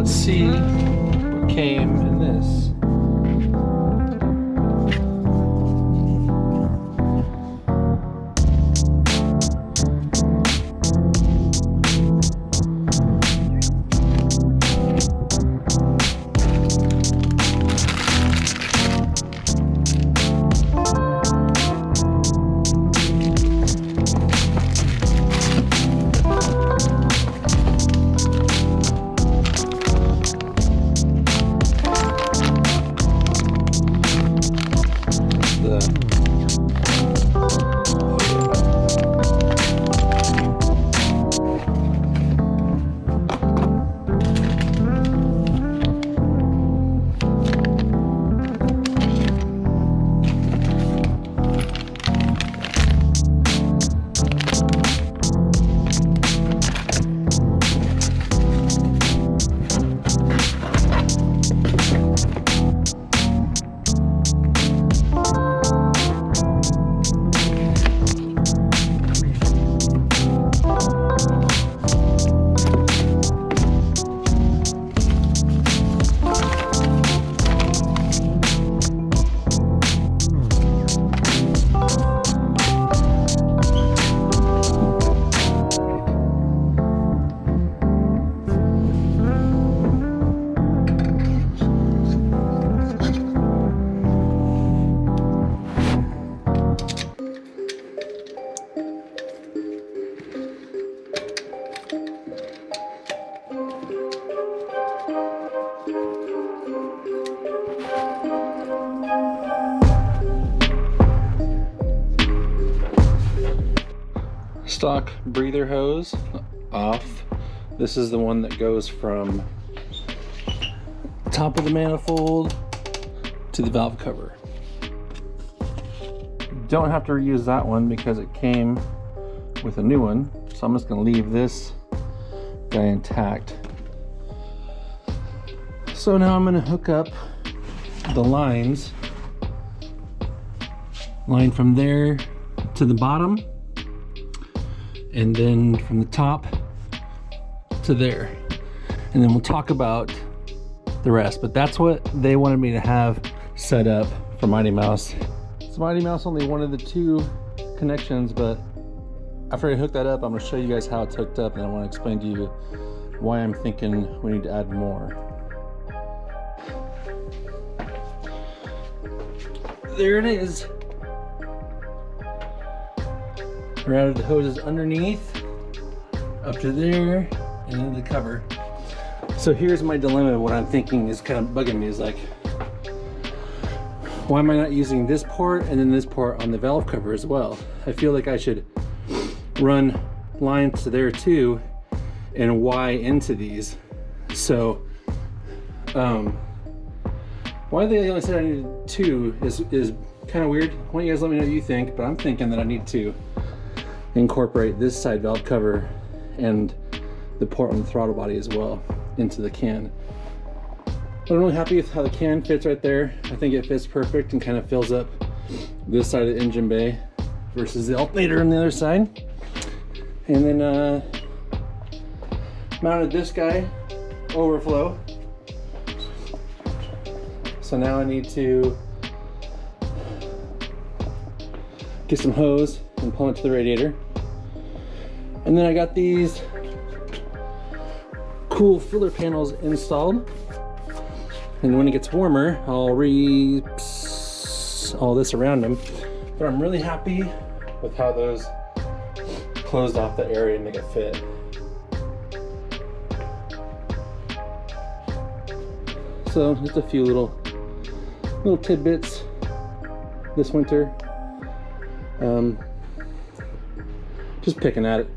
let's see what came in this. Stock breather hose off. This is the one that goes from top of the manifold to the valve cover. Don't have to reuse that one because it came with a new one, so I'm just going to leave this guy intact. So now I'm going to hook up the lines, line from there to the bottom, and then from the top to there, and then we'll talk about the rest. But that's what they wanted me to have set up for Mighty Mouse. So Mighty Mouse only wanted the 2 connections, but after I hook that up, I'm going to show you guys how it's hooked up, and I want to explain to you why I'm thinking we need to add more. There it is. Routed the hoses underneath, up to there, and then the cover. So here's my dilemma. What I'm thinking is kind of bugging me is like, why am I not using this port and then this port on the valve cover as well? I feel like I should run lines to there too and Y into these. So why they only said I needed 2 is kind of weird. Why don't you guys let me know what you think, but I'm thinking that I need to incorporate this side valve cover and the port on the throttle body as well into the can. I'm really happy with how the can fits right there. I think it fits perfect and kind of fills up this side of the engine bay versus the alternator on the other side. And then mounted this guy overflow. So now I need to get some hose and pull it to the radiator. And then I got these cool filler panels installed. And when it gets warmer, I'll all this around them. But I'm really happy with how those closed off the area and make it fit. So just a few little tidbits this winter. Just picking at it.